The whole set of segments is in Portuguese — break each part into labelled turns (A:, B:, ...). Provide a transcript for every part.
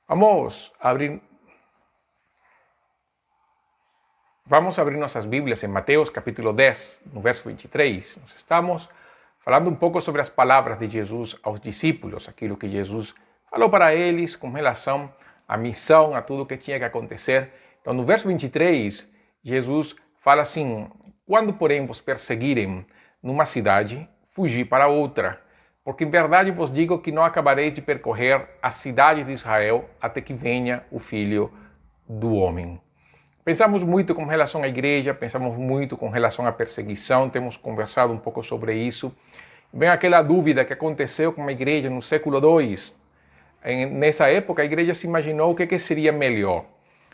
A: Vamos abrir nossas Bíblias em Mateus capítulo 10, no verso 23. Nós estamos falando um pouco sobre as palavras de Jesus aos discípulos, aquilo que Jesus falou para eles com relação à missão, a tudo que tinha que acontecer. Então, no verso 23, Jesus fala assim: quando, porém, vos perseguirem numa cidade, fugi para outra. Porque em verdade vos digo que não acabareis de percorrer as cidades de Israel até que venha o Filho do Homem. Pensamos muito com relação à igreja, pensamos muito com relação à perseguição, temos conversado um pouco sobre isso. Vem aquela dúvida que aconteceu com a igreja no século II. Nessa época, a igreja se imaginou o que seria melhor.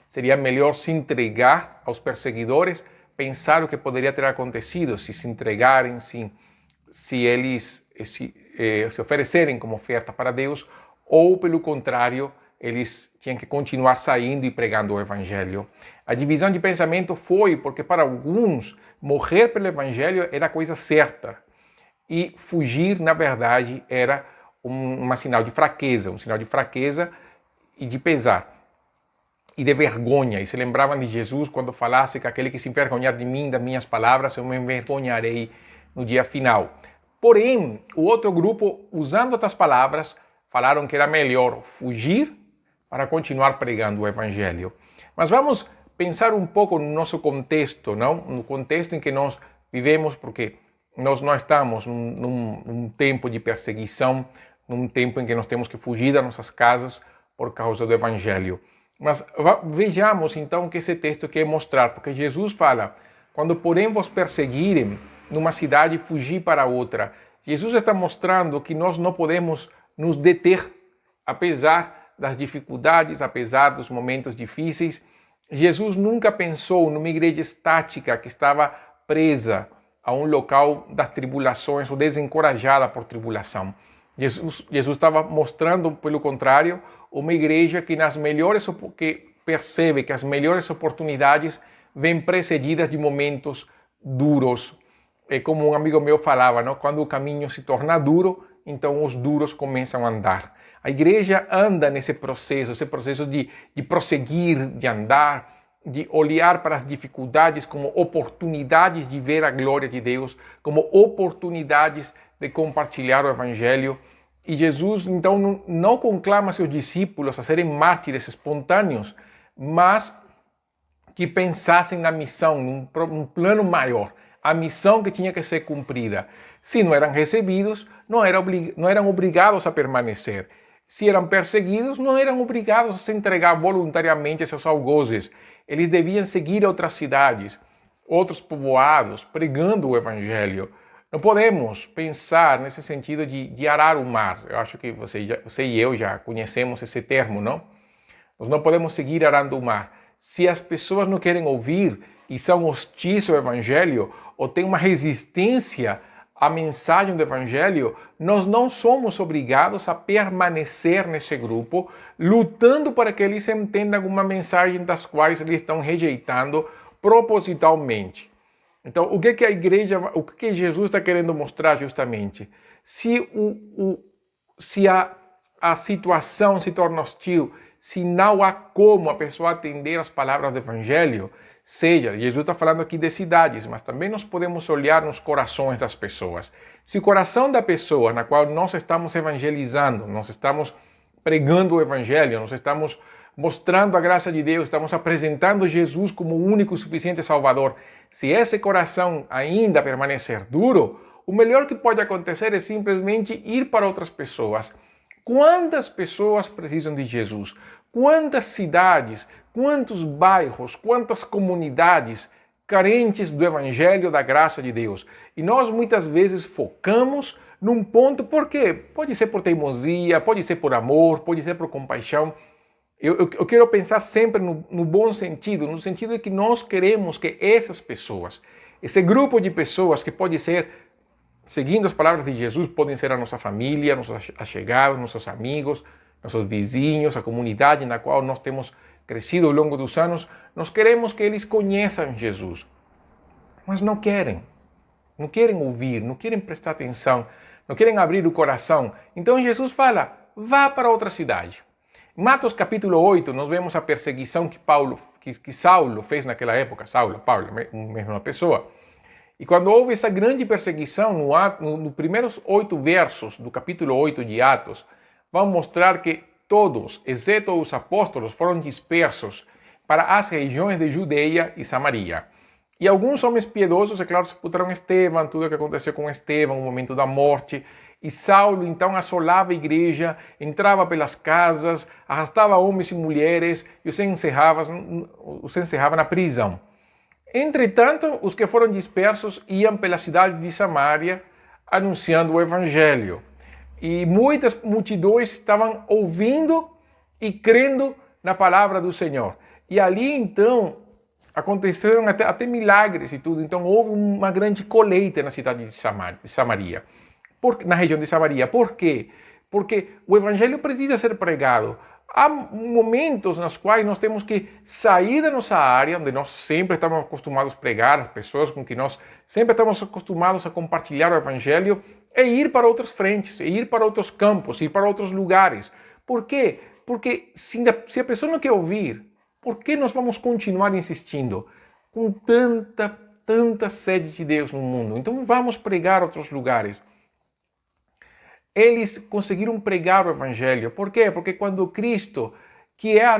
A: Seria melhor se entregar aos perseguidores, pensar o que poderia ter acontecido se entregarem, se eles se oferecerem como oferta para Deus, ou pelo contrário, eles tinham que continuar saindo e pregando o Evangelho. A divisão de pensamento foi porque para alguns morrer pelo Evangelho era a coisa certa e fugir, na verdade, era um sinal de fraqueza e de pesar e de vergonha. E se lembravam de Jesus quando falasse que aquele que se envergonhar de mim, das minhas palavras, eu me envergonharei no dia final. Porém, o outro grupo, usando outras palavras, falaram que era melhor fugir para continuar pregando o Evangelho. Mas vamos pensar um pouco no nosso contexto, não? No contexto em que nós vivemos, porque nós não estamos num tempo de perseguição, num tempo em que nós temos que fugir das nossas casas por causa do Evangelho. Mas vejamos então o que esse texto quer mostrar, porque Jesus fala: quando porém vos perseguirem numa cidade, fugir para outra. Jesus está mostrando que nós não podemos nos deter, apesar das dificuldades, apesar dos momentos difíceis. Jesus nunca pensou numa igreja estática que estava presa a um local das tribulações ou desencorajada por tribulação. Jesus estava mostrando, pelo contrário, uma igreja que percebe que as melhores oportunidades vêm precedidas de momentos duros. É como um amigo meu falava, não? Quando o caminho se torna duro, então os duros começam a andar. A igreja anda nesse processo, de prosseguir, de andar, de olhar para as dificuldades como oportunidades de ver a glória de Deus, como oportunidades de compartilhar o Evangelho. E Jesus, então, não conclama seus discípulos a serem mártires espontâneos, mas que pensassem na missão, num plano maior, a missão que tinha que ser cumprida. Se não eram recebidos, não eram obrigados a permanecer. Se eram perseguidos, não eram obrigados a se entregar voluntariamente a seus algozes. Eles deviam seguir outras cidades, outros povoados, pregando o Evangelho. Não podemos pensar nesse sentido de arar o mar. Eu acho que você e eu já conhecemos esse termo, não? Nós não podemos seguir arando o mar. Se as pessoas não querem ouvir e são hostis ao Evangelho, ou têm uma resistência à mensagem do Evangelho, nós não somos obrigados a permanecer nesse grupo, lutando para que eles entendam alguma mensagem das quais eles estão rejeitando propositalmente. Então, o que Jesus está querendo mostrar justamente? Se a situação se torna hostil, se não há como a pessoa atender às palavras do Evangelho, Jesus está falando aqui de cidades, mas também nós podemos olhar nos corações das pessoas. Se o coração da pessoa na qual nós estamos evangelizando, nós estamos pregando o Evangelho, nós estamos mostrando a graça de Deus, estamos apresentando Jesus como o único e suficiente Salvador, se esse coração ainda permanecer duro, o melhor que pode acontecer é simplesmente ir para outras pessoas. Quantas pessoas precisam de Jesus? Quantas cidades, quantos bairros, quantas comunidades carentes do Evangelho, da graça de Deus? E nós muitas vezes focamos num ponto, por quê? Pode ser por teimosia, pode ser por amor, pode ser por compaixão. Eu quero pensar sempre no bom sentido, no sentido de que nós queremos que essas pessoas, esse grupo de pessoas que pode ser, seguindo as palavras de Jesus, podem ser a nossa família, nossos allegados, nossos amigos, nossos vizinhos, a comunidade na qual nós temos crescido ao longo dos anos, nós queremos que eles conheçam Jesus. Mas não querem ouvir, não querem prestar atenção, não querem abrir o coração. Então Jesus fala: vá para outra cidade. Em Atos capítulo 8, nós vemos a perseguição que Saulo fez naquela época. Paulo, a mesma pessoa. E quando houve essa grande perseguição, nos primeiros 8 versos do capítulo 8 de Atos, vão mostrar que todos, exceto os apóstolos, foram dispersos para as regiões de Judeia e Samaria. E alguns homens piedosos, é claro, sepultaram Estevão, tudo o que aconteceu com Estevão, o momento da morte. E Saulo, então, assolava a igreja, entrava pelas casas, arrastava homens e mulheres e os encerrava na prisão. Entretanto, os que foram dispersos iam pela cidade de Samaria anunciando o evangelho. E muitas multidões estavam ouvindo e crendo na palavra do Senhor. E ali, então, aconteceram até milagres e tudo. Então, houve uma grande colheita na cidade de Samaria, na região de Samaria. Por quê? Porque o evangelho precisa ser pregado. Há momentos nos quais nós temos que sair da nossa área, onde nós sempre estamos acostumados a pregar, as pessoas com que nós sempre estamos acostumados a compartilhar o evangelho, e ir para outras frentes, e ir para outros campos, ir para outros lugares. Por quê? Porque se a pessoa não quer ouvir, por que nós vamos continuar insistindo com tanta sede de Deus no mundo? Então vamos pregar a outros lugares. Eles conseguiram pregar o evangelho. Por quê? Porque quando Cristo, que é a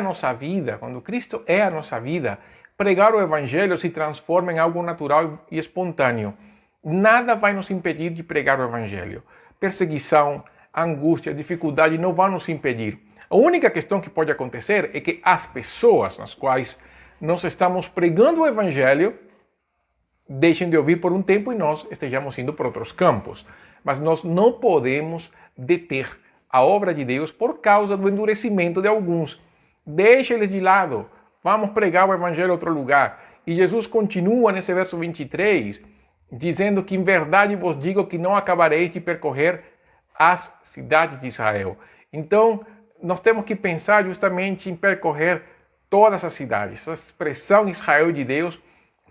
A: nossa vida, quando Cristo é a nossa vida, pregar o evangelho se transforma em algo natural e espontâneo. Nada vai nos impedir de pregar o evangelho. Perseguição, angústia, dificuldade não vão nos impedir. A única questão que pode acontecer é que as pessoas nas quais nós estamos pregando o evangelho deixem de ouvir por um tempo e nós estejamos indo para outros campos. Mas nós não podemos deter a obra de Deus por causa do endurecimento de alguns. Deixa eles de lado. Vamos pregar o evangelho em outro lugar. E Jesus continua nesse verso 23, dizendo que em verdade vos digo que não acabareis de percorrer as cidades de Israel. Então, nós temos que pensar justamente em percorrer todas as cidades. Essa expressão Israel de Deus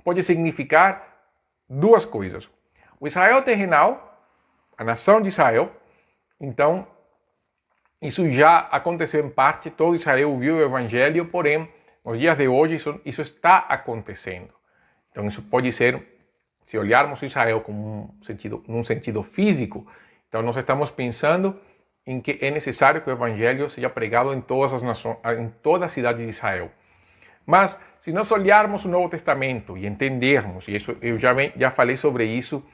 A: pode significar duas coisas. O Israel terrenal, a nação de Israel. Então, isso já aconteceu em parte, todo Israel ouviu o evangelho, porém, nos dias de hoje, isso está acontecendo. Então, isso pode ser, se olharmos Israel como num sentido físico, então nós estamos pensando em que é necessário que o evangelho seja pregado em todas as nações, em toda a cidade de Israel. Mas, se nós olharmos o Novo Testamento e entendermos, e isso eu já falei sobre isso,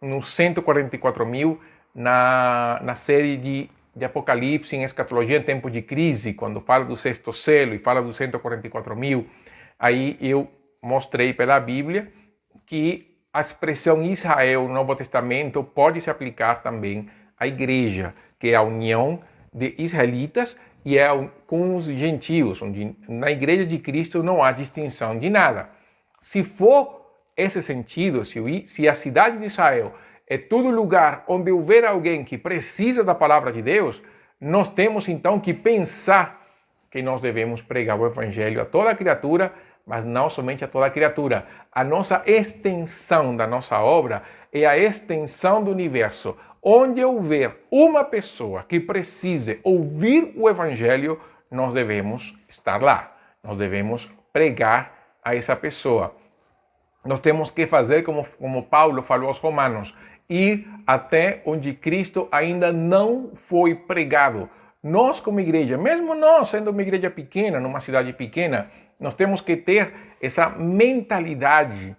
A: nos 144.000, na série de Apocalipse, em Escatologia em Tempos de Crise, quando fala do sexto selo e fala dos 144.000, aí eu mostrei pela Bíblia que a expressão Israel no Novo Testamento pode se aplicar também à igreja, que é a união de israelitas e com os gentios, onde na igreja de Cristo não há distinção de nada. Se for esse sentido, se a cidade de Israel é todo lugar onde houver alguém que precisa da palavra de Deus, nós temos então que pensar que nós devemos pregar o evangelho a toda criatura, mas não somente a toda criatura. A nossa extensão da nossa obra é a extensão do universo. Onde houver uma pessoa que precise ouvir o evangelho, nós devemos estar lá. Nós devemos pregar a essa pessoa. Nós temos que fazer como Paulo falou aos romanos, ir até onde Cristo ainda não foi pregado. Nós como igreja, mesmo nós sendo uma igreja pequena, numa cidade pequena, nós temos que ter essa mentalidade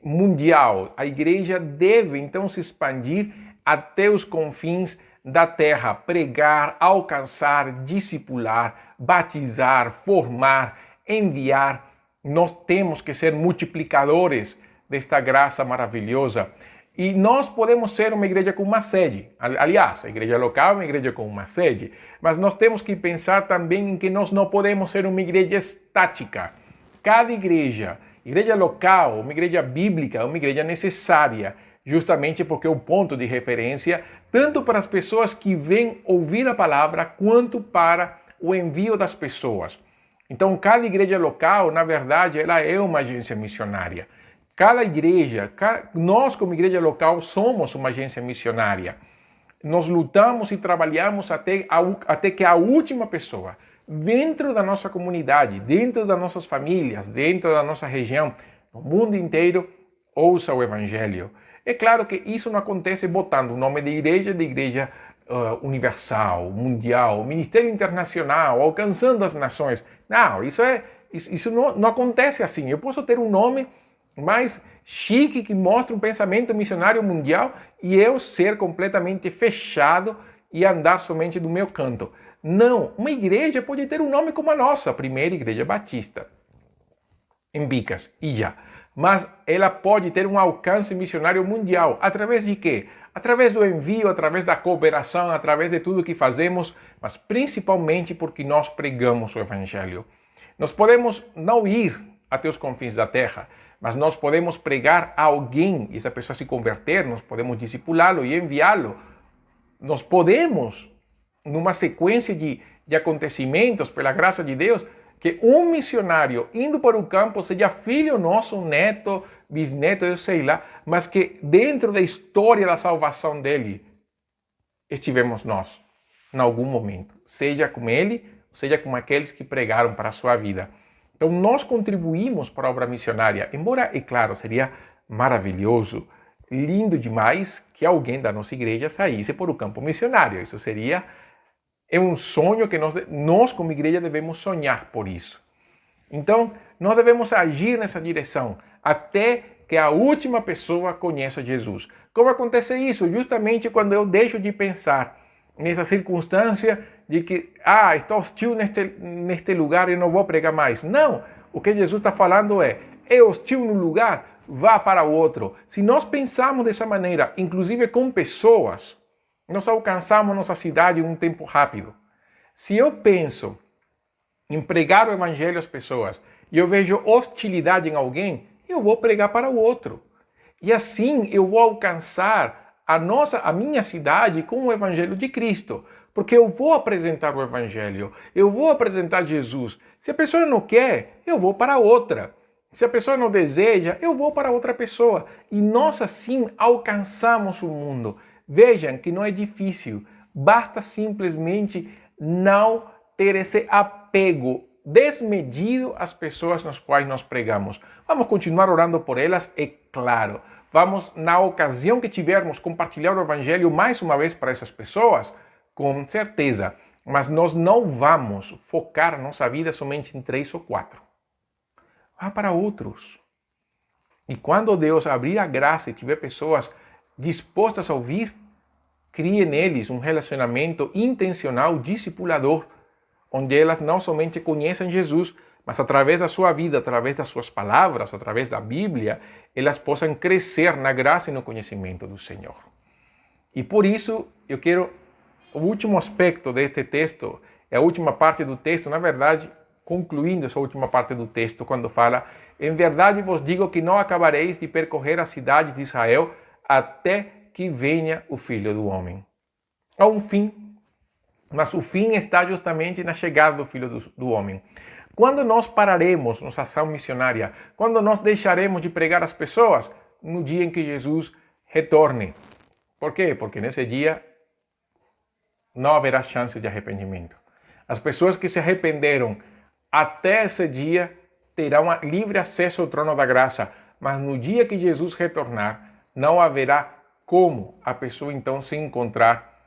A: mundial. A igreja deve então se expandir até os confins da terra, pregar, alcançar, discipular, batizar, formar, enviar. Nós temos que ser multiplicadores desta graça maravilhosa. E nós podemos ser uma igreja com uma sede. Aliás, a igreja local é uma igreja com uma sede. Mas nós temos que pensar também em que nós não podemos ser uma igreja estática. Cada igreja local, uma igreja bíblica, é uma igreja necessária, justamente porque é o ponto de referência tanto para as pessoas que vêm ouvir a palavra, quanto para o envio das pessoas. Então, cada igreja local, na verdade, ela é uma agência missionária. Cada igreja, nós como igreja local somos uma agência missionária. nós lutamos e trabalhamos até que a última pessoa, dentro da nossa comunidade, dentro das nossas famílias, dentro da nossa região, no mundo inteiro, ouça o Evangelho. É claro que isso não acontece botando o nome de igreja universal, mundial, ministério internacional, alcançando as nações. Não, isso não acontece assim. Eu posso ter um nome mais chique que mostra um pensamento missionário mundial e eu ser completamente fechado e andar somente do meu canto. Não, uma igreja pode ter um nome como a nossa, a Primeira Igreja Batista, em Bicas, e já. Mas ela pode ter um alcance missionário mundial. Através de quê? Através do envio, através da cooperação, através de tudo que fazemos, mas principalmente porque nós pregamos o Evangelho. Nós podemos não ir até os confins da terra, mas nós podemos pregar a alguém e essa pessoa se converter, nós podemos discipulá-lo e enviá-lo. Nós podemos, numa sequência de acontecimentos, pela graça de Deus, que um missionário indo para o campo seja filho nosso, neto, bisneto, eu sei lá, mas que dentro da história da salvação dele estivemos nós, em algum momento, seja com ele, seja com aqueles que pregaram para a sua vida. Então nós contribuímos para a obra missionária, embora, é claro, seria maravilhoso, lindo demais que alguém da nossa igreja saísse para o campo missionário. Isso é um sonho que nós como igreja devemos sonhar por isso. Então, nós devemos agir nessa direção até que a última pessoa conheça Jesus. Como acontece isso? Justamente quando eu deixo de pensar nessa circunstância de que, está hostil neste lugar e não vou pregar mais. Não, o que Jesus está falando é hostil no lugar, vá para o outro. Se nós pensarmos dessa maneira, inclusive com pessoas, nós alcançamos nossa cidade em um tempo rápido. Se eu penso em pregar o Evangelho às pessoas e eu vejo hostilidade em alguém, eu vou pregar para o outro. E assim eu vou alcançar a minha cidade com o Evangelho de Cristo. Porque eu vou apresentar o Evangelho, eu vou apresentar Jesus. Se a pessoa não quer, eu vou para outra. Se a pessoa não deseja, eu vou para outra pessoa. E nós assim alcançamos o mundo. Vejam que não é difícil, basta simplesmente não ter esse apego desmedido às pessoas nas quais nós pregamos. Vamos continuar orando por elas, é claro. Vamos, na ocasião que tivermos, compartilhar o Evangelho mais uma vez para essas pessoas, com certeza. Mas nós não vamos focar nossa vida somente em 3 ou 4. Vá para outros. E quando Deus abrir a graça e tiver pessoas dispostas a ouvir, crie neles um relacionamento intencional, discipulador, onde elas não somente conheçam Jesus, mas através da sua vida, através das suas palavras, através da Bíblia, elas possam crescer na graça e no conhecimento do Senhor. E por isso, o último aspecto deste texto, é a última parte do texto, na verdade, concluindo essa última parte do texto, quando fala: em verdade vos digo que não acabareis de percorrer a cidade de Israel até que venha o Filho do Homem. Há um fim, mas o fim está justamente na chegada do Filho do Homem. Quando nós pararemos nossa ação missionária? Quando nós deixaremos de pregar às pessoas? No dia em que Jesus retorne. Por quê? Porque nesse dia não haverá chance de arrependimento. As pessoas que se arrependeram até esse dia terão livre acesso ao trono da graça, mas no dia que Jesus retornar, não haverá como a pessoa então se encontrar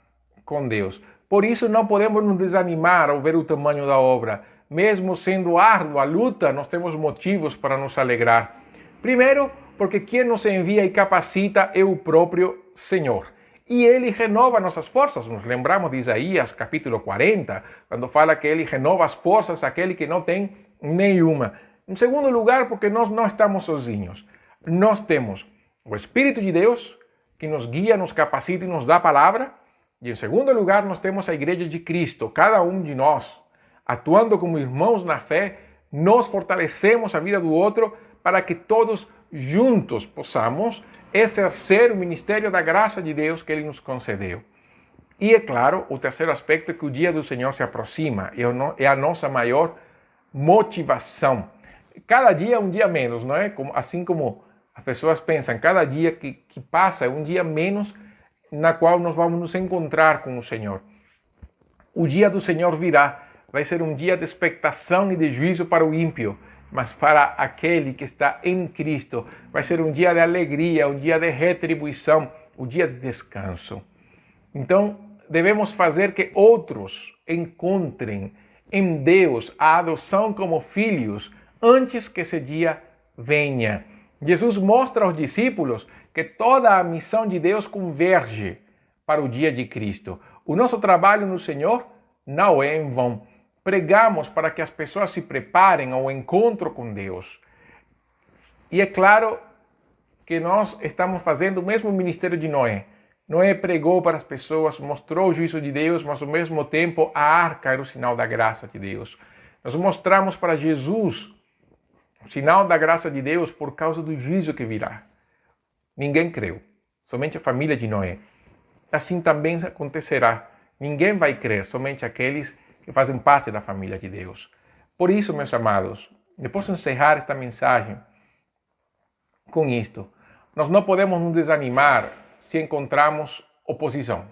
A: com Deus. Por isso não podemos nos desanimar ao ver o tamanho da obra. Mesmo sendo árdua a luta, nós temos motivos para nos alegrar. Primeiro, porque quem nos envia e capacita é o próprio Senhor. E Ele renova nossas forças. Nos lembramos de Isaías, capítulo 40, quando fala que Ele renova as forças daquele que não tem nenhuma. Em segundo lugar, porque nós não estamos sozinhos. Nós temos o Espírito de Deus, que nos guia, nos capacita e nos dá a palavra. E em segundo lugar, nós temos a Igreja de Cristo, cada um de nós, atuando como irmãos na fé, nós fortalecemos a vida do outro para que todos juntos possamos exercer o ministério da graça de Deus que Ele nos concedeu. E é claro, o terceiro aspecto é que o dia do Senhor se aproxima, é a nossa maior motivação. Cada dia é um dia menos, não é? Assim como as pessoas pensam, cada dia que passa é um dia menos na qual nós vamos nos encontrar com o Senhor. O dia do Senhor virá. Vai ser um dia de expectação e de juízo para o ímpio, mas para aquele que está em Cristo, vai ser um dia de alegria, um dia de retribuição, um dia de descanso. Então, devemos fazer que outros encontrem em Deus a adoção como filhos antes que esse dia venha. Jesus mostra aos discípulos que toda a missão de Deus converge para o dia de Cristo. O nosso trabalho no Senhor não é em vão. Pregamos para que as pessoas se preparem ao encontro com Deus. E é claro que nós estamos fazendo o mesmo ministério de Noé. Noé pregou para as pessoas, mostrou o juízo de Deus, mas ao mesmo tempo a arca era o sinal da graça de Deus. Nós mostramos para Jesus o sinal da graça de Deus por causa do juízo que virá. Ninguém creu, somente a família de Noé. Assim também acontecerá. Ninguém vai crer, somente aqueles que fazem parte da família de Deus. Por isso, meus amados, eu posso encerrar esta mensagem com isto. Nós não podemos nos desanimar se encontramos oposição.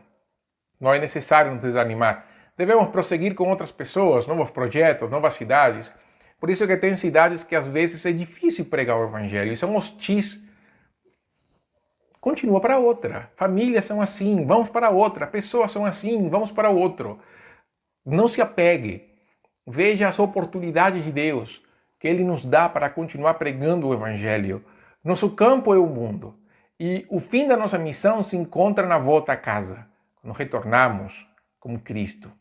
A: Não é necessário nos desanimar. Devemos prosseguir com outras pessoas, novos projetos, novas cidades. Por isso que tem cidades que às vezes é difícil pregar o Evangelho e são hostis. Continua para outra. Famílias são assim, vamos para outra. Pessoas são assim, vamos para outro. Não se apegue. Veja as oportunidades de Deus que Ele nos dá para continuar pregando o Evangelho. Nosso campo é o mundo. E o fim da nossa missão se encontra na volta a casa, quando retornamos como Cristo.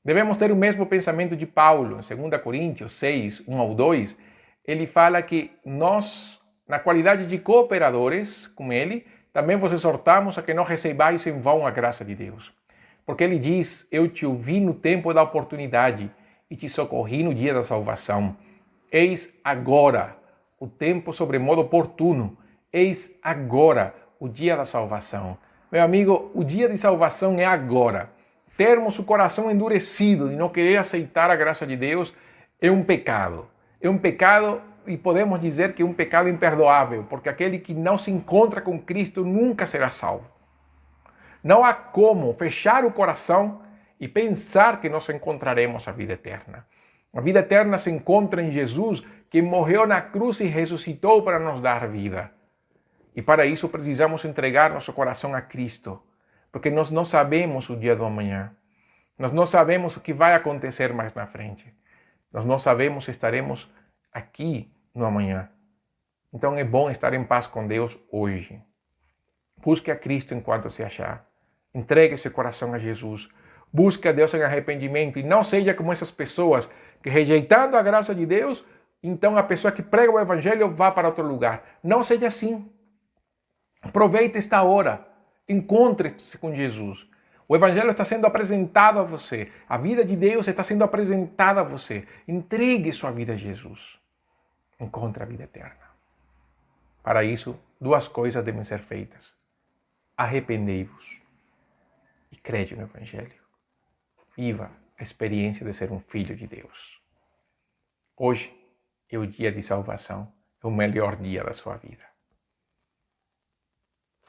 A: Devemos ter o mesmo pensamento de Paulo, em 2 Coríntios 6, 1 ao 2. Ele fala que nós, na qualidade de cooperadores com Ele, também vos exortamos a que não recebais em vão a graça de Deus. Porque Ele diz, eu te ouvi no tempo da oportunidade e te socorri no dia da salvação. Eis agora o tempo sobremodo oportuno. Eis agora o dia da salvação. Meu amigo, o dia de salvação é agora. Termos o coração endurecido de não querer aceitar a graça de Deus é um pecado. É um pecado e podemos dizer que é um pecado imperdoável, porque aquele que não se encontra com Cristo nunca será salvo. Não há como fechar o coração e pensar que nós encontraremos a vida eterna. A vida eterna se encontra em Jesus, que morreu na cruz e ressuscitou para nos dar vida. E para isso precisamos entregar nosso coração a Cristo, porque nós não sabemos o dia do amanhã. Nós não sabemos o que vai acontecer mais na frente. Nós não sabemos se estaremos aqui no amanhã. Então é bom estar em paz com Deus hoje. Busque a Cristo enquanto se achar. Entregue seu coração a Jesus. Busque a Deus em arrependimento e não seja como essas pessoas que, rejeitando a graça de Deus, então a pessoa que prega o Evangelho vá para outro lugar. Não seja assim. Aproveite esta hora. Encontre-se com Jesus. O Evangelho está sendo apresentado a você. A vida de Deus está sendo apresentada a você. Entregue sua vida a Jesus. Encontre a vida eterna. Para isso, duas coisas devem ser feitas. Arrependei-vos e crede no Evangelho. Viva a experiência de ser um filho de Deus. Hoje é o dia de salvação. É o melhor dia da sua vida.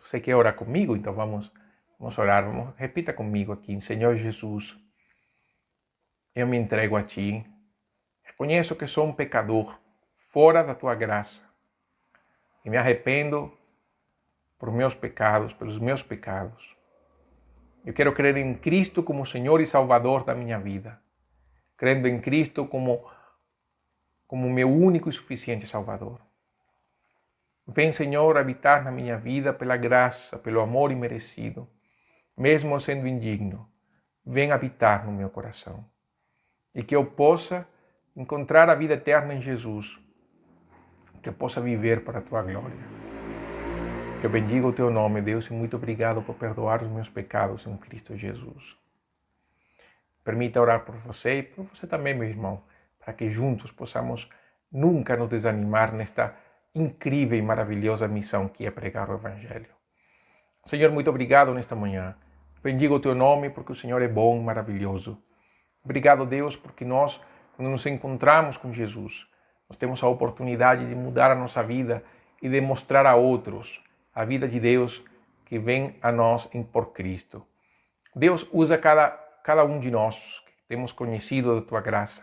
A: Você quer orar comigo? Então vamos orar. Repita comigo aqui. Senhor Jesus, eu me entrego a Ti. Reconheço que sou um pecador, fora da Tua graça. E me arrependo por meus pecados, pelos meus pecados. Eu quero crer em Cristo como Senhor e Salvador da minha vida. Crendo em Cristo como meu único e suficiente Salvador. Vem, Senhor, habitar na minha vida pela graça, pelo amor imerecido. Mesmo sendo indigno, vem habitar no meu coração. E que eu possa encontrar a vida eterna em Jesus. Que eu possa viver para a Tua glória. Que eu bendiga o Teu nome, Deus, e muito obrigado por perdoar os meus pecados em Cristo Jesus. Permita orar por você e por você também, meu irmão, para que juntos possamos nunca nos desanimar nesta incrível e maravilhosa missão que é pregar o Evangelho. Senhor, muito obrigado nesta manhã. Bendigo o Teu nome porque o Senhor é bom e maravilhoso. Obrigado, Deus, porque nós, quando nos encontramos com Jesus, nós temos a oportunidade de mudar a nossa vida e de mostrar a outros a vida de Deus que vem a nós por Cristo. Deus usa cada um de nós que temos conhecido da tua graça,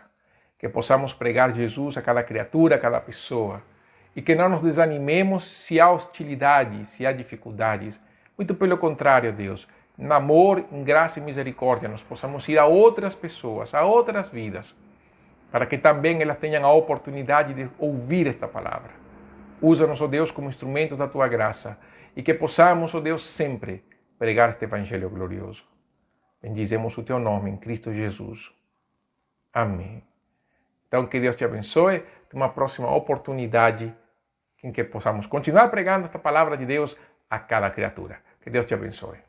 A: que possamos pregar Jesus a cada criatura, a cada pessoa, e que não nos desanimemos se há hostilidade, se há dificuldades. Muito pelo contrário, Deus, em amor, em graça e misericórdia, nós possamos ir a outras pessoas, a outras vidas, para que também elas tenham a oportunidade de ouvir esta palavra. Usa-nos, ó Deus, como instrumentos da tua graça, e que possamos, ó Deus, sempre pregar este evangelho glorioso. Bendizemos o teu nome em Cristo Jesus. Amém. Então, que Deus te abençoe. Tem uma próxima oportunidade em que possamos continuar pregando esta palavra de Deus a cada criatura. Que Deus te abençoe.